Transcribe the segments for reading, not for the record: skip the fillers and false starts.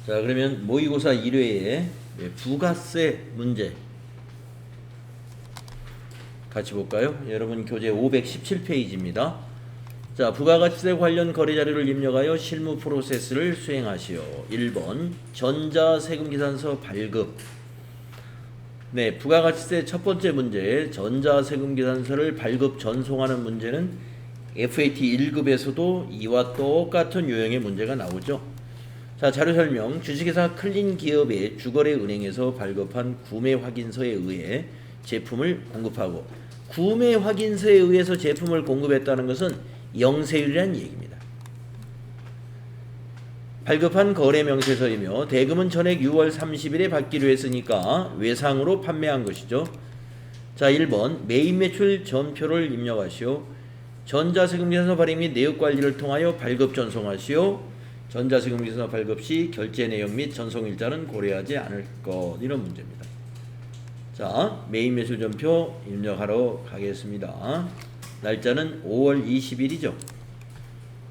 자, 그러면 모의고사 1회에 부가세 문제 같이 볼까요? 여러분 교재 517페이지입니다. 자, 부가가치세 관련 거래 자료를 입력하여 실무 프로세스를 수행하시오. 1번 전자세금계산서 발급. 네, 부가가치세 첫 번째 문제 전자세금계산서를 발급 전송하는 문제는 FAT 1급에서도 이와 똑같은 유형의 문제가 나오죠. 자, 자료 설명. 주식회사 클린기업의 주거래은행에서 발급한 구매 확인서에 의해 제품을 공급하고, 구매 확인서에 의해서 제품을 공급했다는 것은 영세율이라는 얘기입니다. 발급한 거래 명세서이며 대금은 전액 6월 30일에 받기로 했으니까 외상으로 판매한 것이죠. 자, 1번 매입 매출 전표를 입력하시오. 전자세금계산서 발행 및 내역 관리를 통하여 발급 전송하시오. 전자세금계산서 발급 시 결제 내역 및 전송일자는 고려하지 않을 것. 이런 문제입니다. 자, 매입 매출 전표 입력하러 가겠습니다. 날짜는 5월 20일이죠.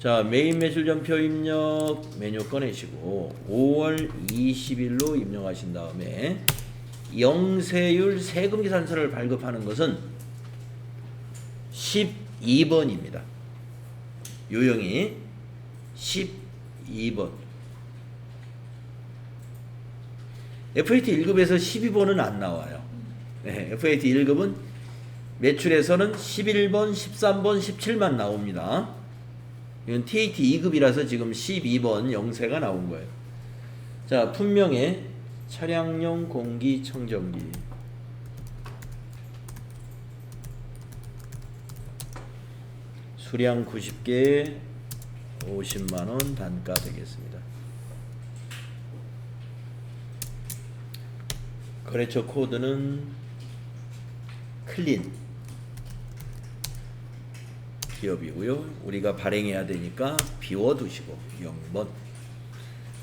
자, 매입 매출 전표 입력 메뉴 꺼내시고 5월 20일로 입력하신 다음에 영세율 세금계산서를 발급하는 것은 12번입니다. 요형이 12번. FAT 1급에서 12번은 안 나와요. 네, FAT 1급은 매출에서는 11번, 13번, 17만 나옵니다. 이건 TAT 2급이라서 지금 12번 영세가 나온 거예요. 자, 품명에 차량용 공기청정기. 수량 90개 50만원 단가 되겠습니다. 거래처 코드는 클린 기업이고요. 우리가 발행해야 되니까 비워두시고 0번.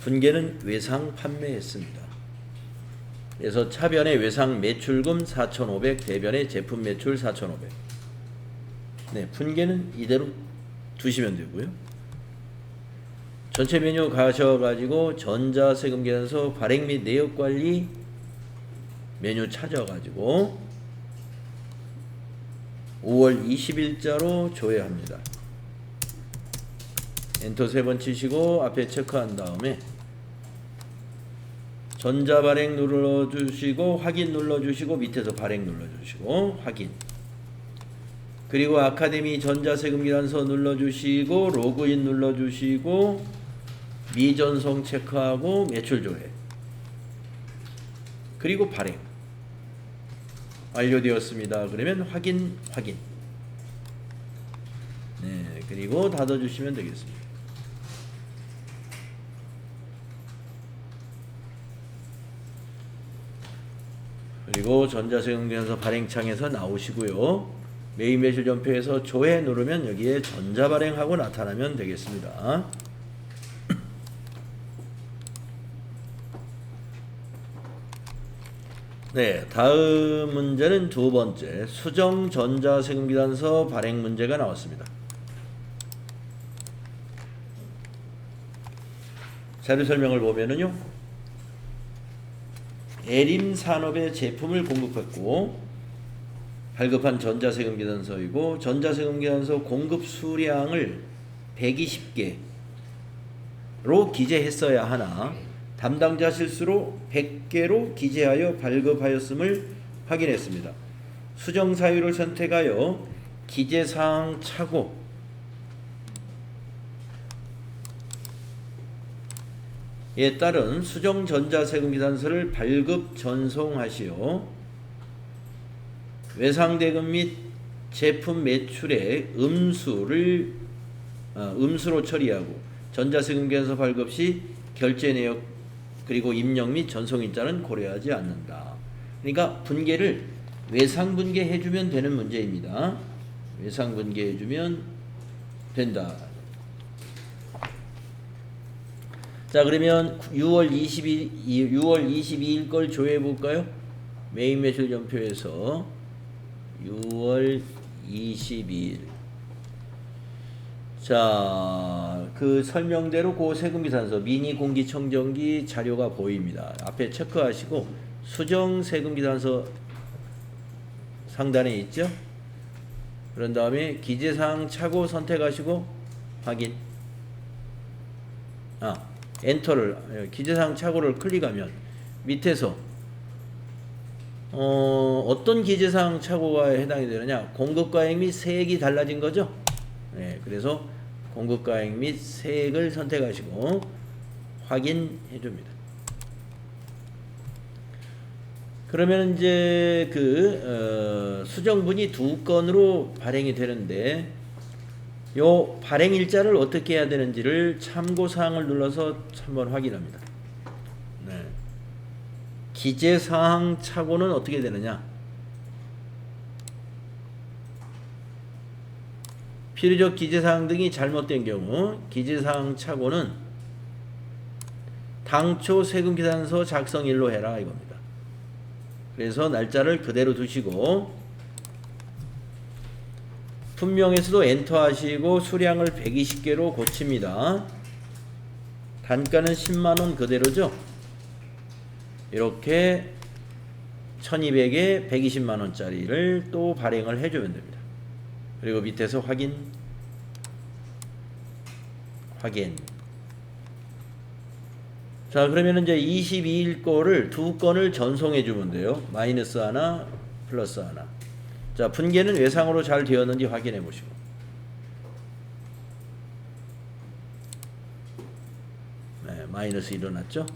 분계는 외상 판매했습니다. 그래서 차변의 외상 매출금 4,500, 대변의 제품 매출 4,500. 네, 분계는 이대로 두시면 되고요. 전체 메뉴 가셔가지고 전자세금계산서 발행 및 내역관리 메뉴 찾아가지고 5월 20일자로 조회합니다. 엔터 3번 치시고 앞에 체크한 다음에 전자발행 눌러주시고 확인 눌러주시고 밑에서 발행 눌러주시고 확인. 그리고 아카데미 전자세금계산서 눌러주시고 로그인 눌러주시고 미전송 체크하고 매출 조회. 그리고 발행. 완료되었습니다. 그러면 확인. 네, 그리고 닫아주시면 되겠습니다. 그리고 전자세금계산서 발행창에서 나오시고요. 매입 매출 전표에서 조회 누르면 여기에 전자발행하고 나타나면 되겠습니다. 네, 다음 문제는 두 번째 수정 전자세금계산서 발행 문제가 나왔습니다. 자료 설명을 보면은요, 에림산업에 제품을 공급했고 발급한 전자세금계산서이고 전자세금계산서 공급 수량을 120개로 기재했어야 하나 담당자 실수로 100개로 기재하여 발급하였음을 확인했습니다. 수정 사유를 선택하여 기재사항 차고에 따른 수정 전자세금계산서를 발급 전송하시오. 외상대금 및 제품 매출의 음수로 처리하고 전자세금계산서 발급 시 결제 내역 그리고 입력 및 전송일자는 고려하지 않는다. 그러니까 분계를 외상분계 해주면 되는 문제입니다. 외상분계 해주면 된다. 자, 그러면 6월 22일 걸 조회해 볼까요? 매입 매출 전표에서 6월 22일. 자, 그 설명대로 고세금계산서 미니 공기청정기 자료가 보입니다. 앞에 체크하시고 수정 세금계산서 상단에 있죠? 그런 다음에 기재사항 차고 선택하시고 확인. 엔터를 기재사항 차고를 클릭하면 밑에서 어떤 기재사항 차고가 해당이 되느냐? 공급가액 및 세액이 달라진 거죠? 네, 그래서 공급가액 및 세액을 선택하시고 확인해 줍니다. 그러면 이제 수정분이 2건으로 발행이 되는데 요 발행 일자를 어떻게 해야 되는지를 참고사항을 눌러서 한번 확인합니다. 네. 기재사항 차고는 어떻게 되느냐? 필요적 기재사항 등이 잘못된 경우 기재사항 차고는 당초 세금계산서 작성일로 해라 이겁니다. 그래서 날짜를 그대로 두시고 품명에서도 엔터 하시고 수량을 120개로 고칩니다. 단가는 10만원 그대로죠. 이렇게 1200에 120만원짜리를 또 발행을 해주면 됩니다. 그리고 밑에서 확인. 자, 그러면 이제 22일 거를 2건을 전송해 주면 돼요. 마이너스 하나, 플러스 하나. 자, 분계는 외상으로 잘 되었는지 확인해 보시고. 네, 마이너스 일어났죠?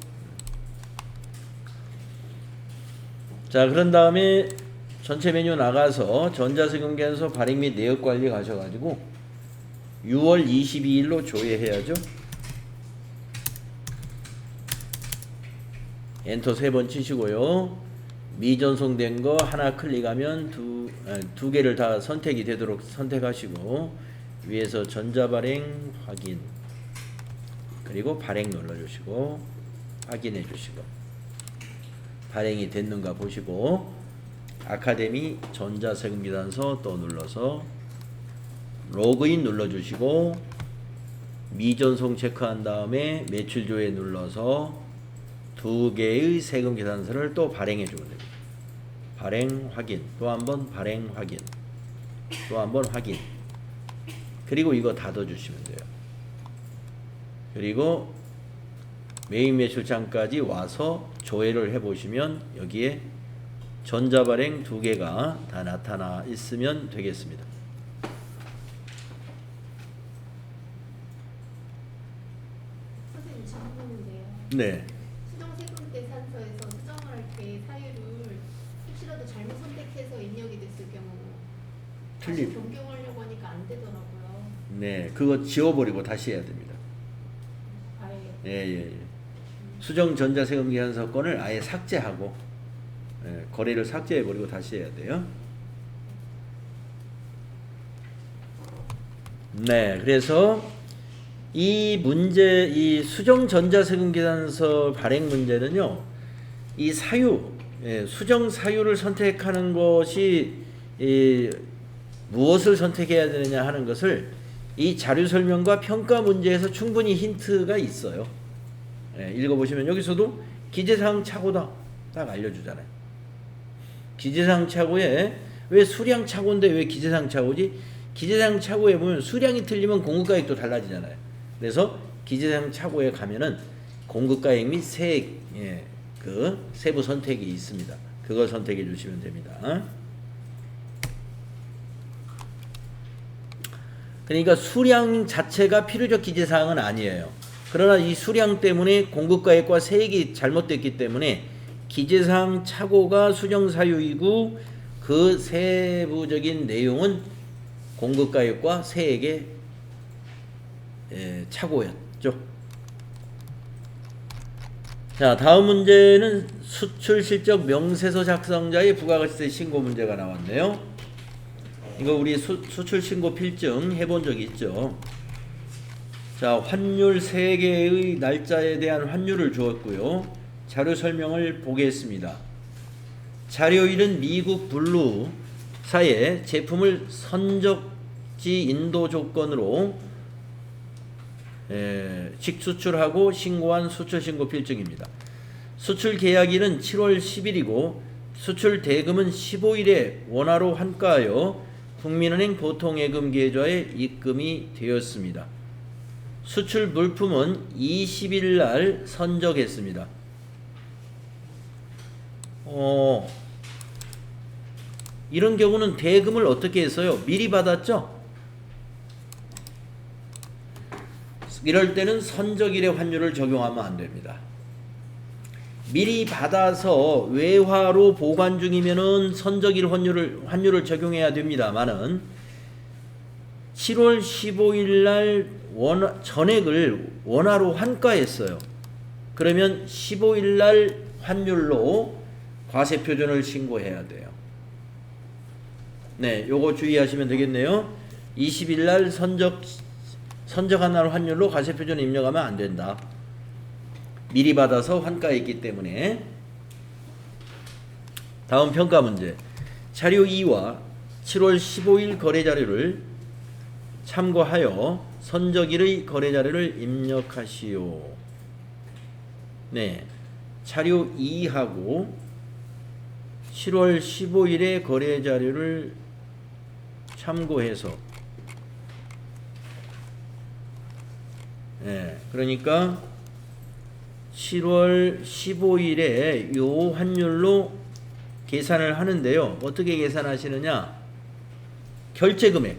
자, 그런 다음에 전체 메뉴 나가서 전자세금계산서 발행 및 내역 관리 가셔가지고 6월 22일로 조회해야죠. 엔터 3번 치시고요. 미전송된 거 하나 클릭하면 두 개를 다 선택이 되도록 선택하시고 위에서 전자발행 확인 그리고 발행 눌러주시고 확인해 주시고 발행이 됐는가 보시고 아카데미 전자세금계산서 또 눌러서 로그인 눌러주시고 미전송 체크한 다음에 매출조회 눌러서 2개의 세금계산서를 또 발행해 주면 됩니다. 발행 확인, 또 한번 발행 확인, 또 한번 확인. 그리고 이거 닫아주시면 돼요. 그리고 메인 매출창까지 와서 조회를 해보시면 여기에 전자발행 2개가 다 나타나 있으면 되겠습니다. 선생님 질문인데요. 네. 수정세금계산서에서 수정을 할 때 사유를 혹시라도 잘못 선택해서 입력이 됐을 경우 다시 변경하려고 하니까 안 되더라고요. 네, 그거 지워버리고 다시 해야 됩니다. 아예. 예. 수정 전자세금계산서 건을 아예 삭제하고 거래를 삭제해버리고 다시 해야 돼요. 네, 그래서 이 문제, 이 수정 전자세금계산서 발행 문제는요, 이 사유, 수정 사유를 선택하는 것이 무엇을 선택해야 되느냐 하는 것을 이 자료 설명과 평가 문제에서 충분히 힌트가 있어요. 읽어보시면 여기서도 기재사항 차고다 딱 알려주잖아요. 기재사항 차고에 왜 수량 차고인데 왜 기재사항 차고지? 기재사항 차고에 보면 수량이 틀리면 공급가액도 달라지잖아요. 그래서 기재사항 차고에 가면은 공급가액 및 세액 그 세부 선택이 있습니다. 그걸 선택해 주시면 됩니다. 그러니까 수량 자체가 필요적 기재사항은 아니에요. 그러나 이 수량 때문에 공급가액과 세액이 잘못됐기 때문에 기재사항 차고가 수정사유이고 그 세부적인 내용은 공급가액과 세액의 차고였죠. 자, 다음 문제는 수출실적 명세서 작성자의 부가가치세 신고 문제가 나왔네요. 이거 우리 수출신고 필증 해본 적이 있죠. 자, 환율 3개의 날짜에 대한 환율을 주었고요. 자료 설명을 보겠습니다. 자료일은 미국 블루사에 제품을 선적지 인도 조건으로 직수출하고 신고한 수출신고 필증입니다. 수출 계약일은 7월 10일이고 수출 대금은 15일에 원화로 환가하여 국민은행 보통예금 계좌에 입금이 되었습니다. 수출 물품은 20일 날 선적했습니다. 이런 경우는 대금을 어떻게 했어요? 미리 받았죠? 이럴 때는 선적일의 환율을 적용하면 안 됩니다. 미리 받아서 외화로 보관 중이면은 선적일 환율을 적용해야 됩니다만은 7월 15일 날 전액을 원화로 환가했어요. 그러면 15일 날 환율로 과세표준을 신고해야 돼요. 네, 요거 주의하시면 되겠네요. 20일 날 선적한 날 환율로 과세표준을 입력하면 안 된다. 미리 받아서 환가했기 때문에. 다음 평가 문제. 자료 2와 7월 15일 거래 자료를 참고하여 선적일의 거래 자료를 입력하시오. 네, 자료 2하고 7월 15일의 거래 자료를 참고해서, 네, 그러니까 7월 15일에 요 환율로 계산을 하는데요. 어떻게 계산하시느냐? 결제금액.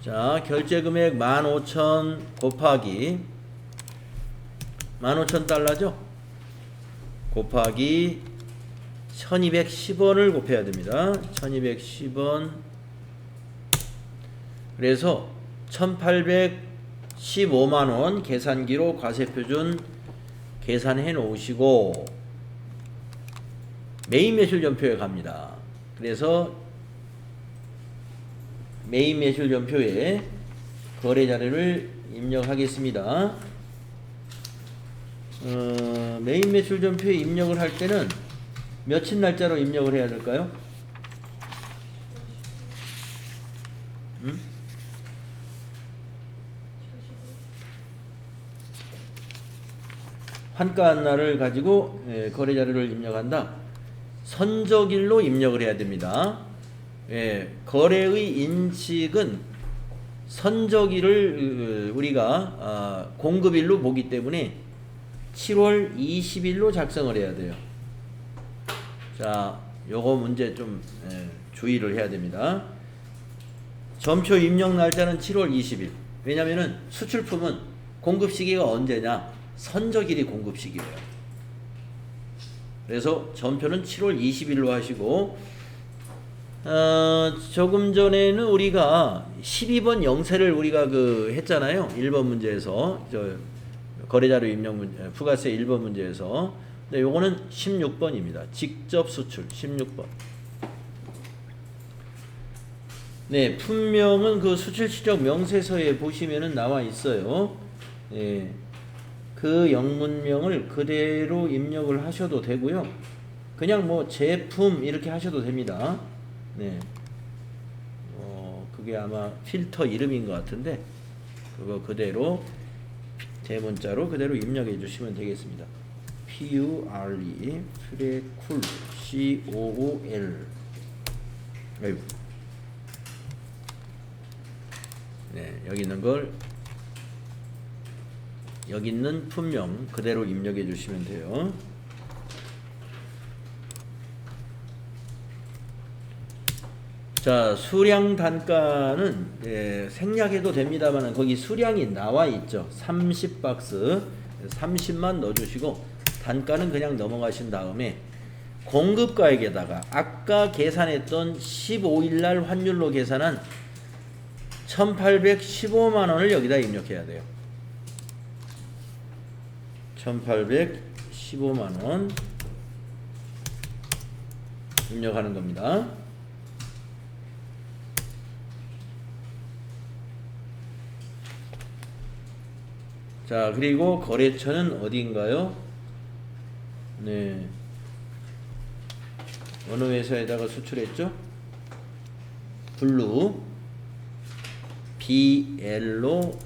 자, 결제금액 15,000 곱하기 15,000달러죠? 곱하기 1210원을 곱해야 됩니다. 1210원. 그래서 1815만원 계산기로 과세표준 계산해 놓으시고 메인 매출 전표에 갑니다. 그래서 메인 매출 전표에 거래 자료를 입력하겠습니다. 메인 매출 전표에 입력을 할 때는 며칠 날짜로 입력을 해야 될까요? 환가한 날을 가지고 거래 자료를 입력한다. 선적일로 입력을 해야 됩니다. 거래의 인식은 선적일을 우리가 공급일로 보기 때문에 7월 20일로 작성을 해야 돼요. 자, 요거 문제 좀 주의를 해야 됩니다. 전표 입력 날짜는 7월 20일. 왜냐면은 수출품은 공급 시기가 언제냐? 선적일이 공급 시기예요. 그래서 전표는 7월 20일로 하시고, 조금 전에는 우리가 12번 영세를 우리가 했잖아요. 1번 문제에서 거래자료 입력 문제, 부가세 1번 문제에서. 근데 요거는 16번입니다. 직접 수출 16번. 네, 품명은 그 수출 시적 명세서에 보시면은 나와 있어요. 네, 그 영문명을 그대로 입력을 하셔도 되고요. 그냥 뭐 제품 이렇게 하셔도 됩니다. 네, 그게 아마 필터 이름인 것 같은데 그거 그대로 대문자로 그대로 입력해 주시면 되겠습니다. PURE 프레쿨 COOL. 아이고. 네, 여기 있는 품명 그대로 입력해 주시면 돼요. 자, 수량 단가는 생략해도 됩니다만 거기 수량이 나와 있죠. 30박스 30만 넣어주시고 단가는 그냥 넘어가신 다음에 공급가액에다가 아까 계산했던 15일날 환율로 계산한 1815만원을 여기다 입력해야 돼요. 1815만원 입력하는 겁니다. 자, 그리고 거래처는 어디인가요? 네, 어느 회사에다가 수출했죠? 블루. BL로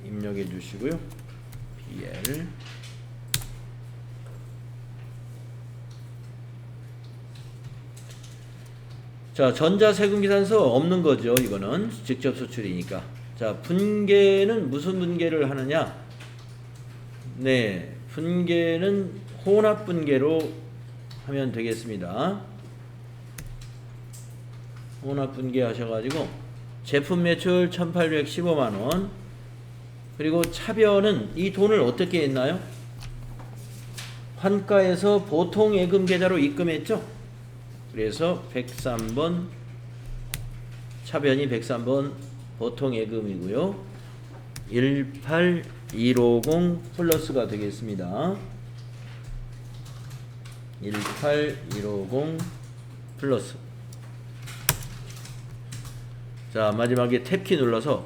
입력해 주시고요. BL. 자, 전자세금계산서 없는 거죠. 이거는 직접 수출이니까. 자, 분계는 무슨 분계를 하느냐? 네, 분계는 혼합 분계로 하면 되겠습니다. 혼합 분계 하셔가지고 제품 매출 1815만원, 그리고 차변은 이 돈을 어떻게 했나요? 환가에서 보통 예금 계좌로 입금했죠. 그래서 103번 차변이 103번 보통 예금이고요. 18150 플러스가 되겠습니다. 18150 플러스. 자, 마지막에 탭키 눌러서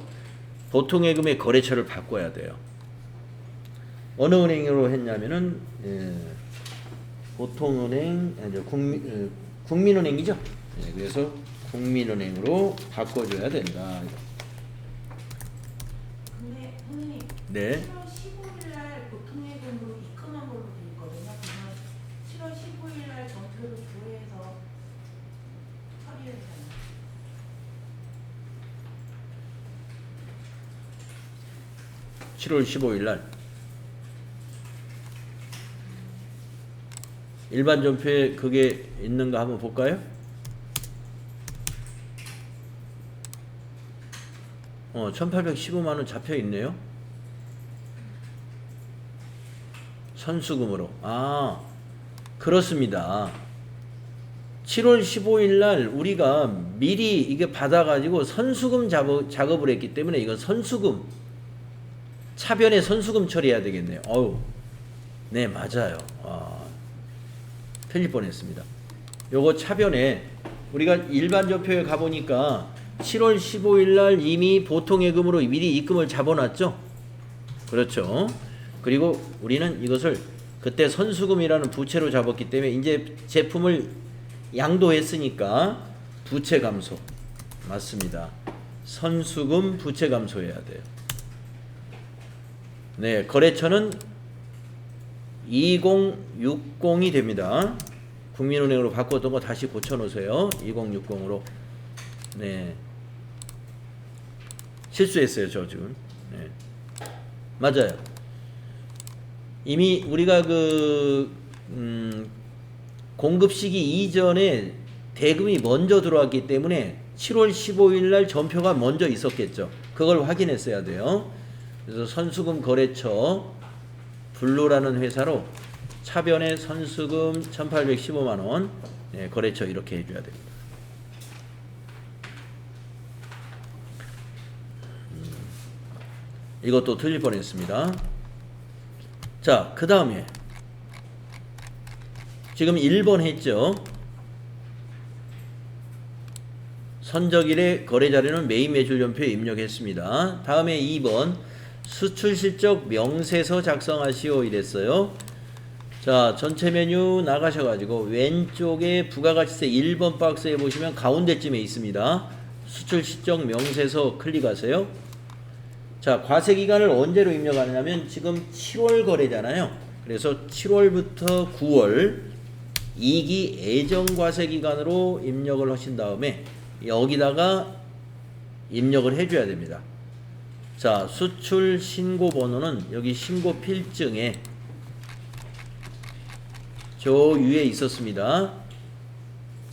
보통 예금의 거래처를 바꿔야 돼요. 어느 은행으로 했냐면은 보통은행, 국민은행이죠. 네, 그래서 국민은행으로 바꿔줘야 된다. 근데 선생님, 네. 7월 15일 날 보통예금으로 입금한 걸로 돼 있거든요. 그러면 7월 15일 날 전표로 조회해서 처리해야 되나요? (7월 15일) 날 일반 전표에 그게 있는가 한번 볼까요? 1815만원 잡혀 있네요. 선수금으로. 아, 그렇습니다. 7월 15일 날 우리가 미리 이게 받아가지고 선수금 작업을 했기 때문에 이건 선수금, 차변에 선수금 처리해야 되겠네요. 어우, 네, 맞아요. 틀릴 뻔했습니다. 요거 차변에 우리가 일반 전표에 가보니까 7월 15일 날 이미 보통 예금으로 미리 입금을 잡아놨죠. 그렇죠. 그리고 우리는 이것을 그때 선수금이라는 부채로 잡았기 때문에 이제 제품을 양도했으니까 부채 감소. 맞습니다. 선수금 부채 감소해야 돼요. 네, 거래처는 2060이 됩니다. 국민은행으로 바꿨던 거 다시 고쳐놓으세요. 2060으로. 네. 실수했어요, 저 지금. 네. 맞아요. 이미 우리가 공급 시기 이전에 대금이 먼저 들어왔기 때문에 7월 15일 날 전표가 먼저 있었겠죠. 그걸 확인했어야 돼요. 그래서 선수금 거래처 블루라는 회사로 차변의 선수금 1815만원 네, 거래처 이렇게 해줘야 됩니다. 이것도 틀릴 뻔했습니다. 자, 그 다음에 지금 1번 했죠. 선적일의 거래자료는 메인 매출 전표에 입력했습니다. 다음에 2번 수출 실적 명세서 작성하시오 이랬어요. 자, 전체 메뉴 나가셔가지고 왼쪽에 부가가치세 1번 박스에 보시면 가운데쯤에 있습니다. 수출 실적 명세서 클릭하세요. 자, 과세기간을 언제로 입력하느냐면 지금 7월 거래잖아요. 그래서 7월부터 9월 2기 예정과세기간으로 입력을 하신 다음에 여기다가 입력을 해줘야 됩니다. 자, 수출 신고 번호는 여기 신고 필증에 저 위에 있었습니다.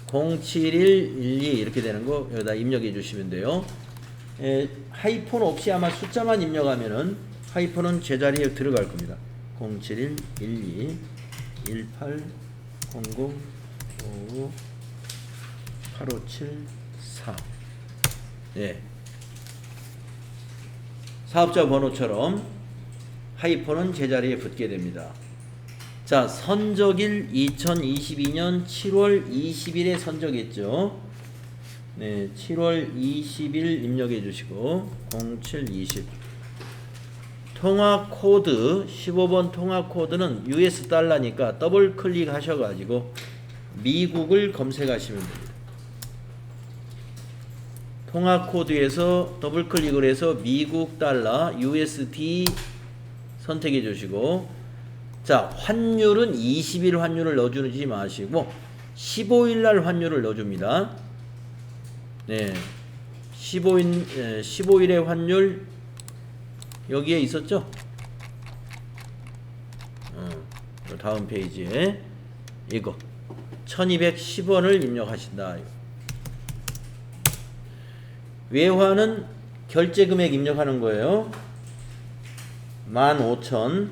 07112 이렇게 되는 거 여기다 입력해 주시면 돼요. 하이폰 없이 아마 숫자만 입력하면은 하이폰은 제자리에 들어갈 겁니다. 07112 18 00 55 8574 예. 사업자 번호처럼 하이폰은 제자리에 붙게 됩니다. 자, 선적일 2022년 7월 20일에 선적했죠. 네, 7월 20일 입력해 주시고 0720 통화 코드 15번 통화 코드는 US 달러니까 더블 클릭하셔 가지고 미국을 검색하시면 됩니다. 통화 코드에서 더블 클릭을 해서 미국 달러 USD 선택해 주시고, 자, 환율은 20일 환율을 넣어주지 마시고 15일 날 환율을 넣어줍니다. 네, 15일의 환율 여기에 있었죠? 다음 페이지에 이거 1210원을 입력하신다. 외화는 결제 금액 입력하는 거예요. 15,000.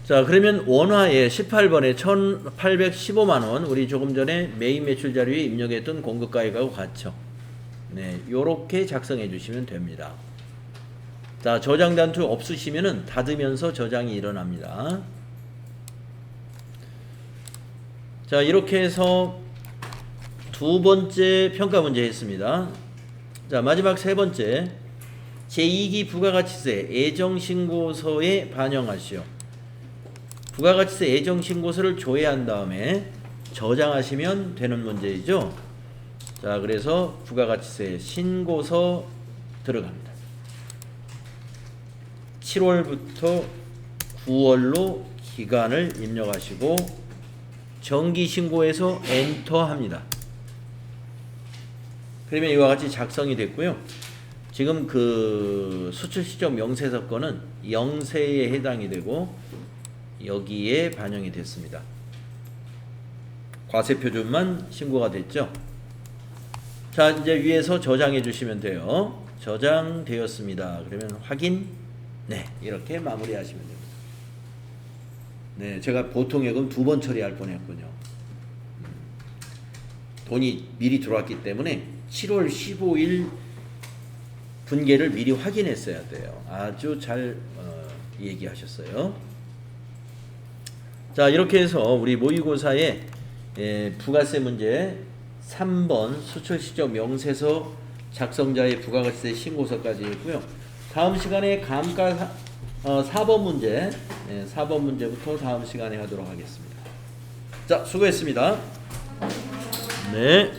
자, 그러면 원화에 18번에 1,815만원, 우리 조금 전에 메인 매출 자료에 입력했던 공급가액하고 같죠. 네, 요렇게 작성해 주시면 됩니다. 자, 저장 단추 없으시면은 닫으면서 저장이 일어납니다. 자, 이렇게 해서 두 번째 평가 문제 했습니다. 자, 마지막 세 번째, 제2기 부가가치세 애정신고서에 반영하시오. 부가가치세 애정신고서를 조회한 다음에 저장하시면 되는 문제이죠. 자, 그래서 부가가치세 신고서 들어갑니다. 7월부터 9월로 기간을 입력하시고 정기신고에서 엔터 합니다. 그러면 이와 같이 작성이 됐고요. 지금 그 수출시적 명세서 건은 영세에 해당이 되고 여기에 반영이 됐습니다. 과세표준만 신고가 됐죠. 자, 이제 위에서 저장해 주시면 돼요. 저장되었습니다. 그러면 확인. 네, 이렇게 마무리 하시면 됩니다. 네, 제가 보통액은 2번 처리할 뻔했군요. 돈이 미리 들어왔기 때문에 7월 15일 분계를 미리 확인했어야 돼요. 아주 잘 얘기하셨어요. 자, 이렇게 해서 우리 모의고사의 부가세 문제 3번 수출시적 명세서 작성자의 부가가치세 신고서까지 했고요. 다음 시간에 감가 4번 문제, 4번 문제부터 다음 시간에 하도록 하겠습니다. 자, 수고했습니다. 네.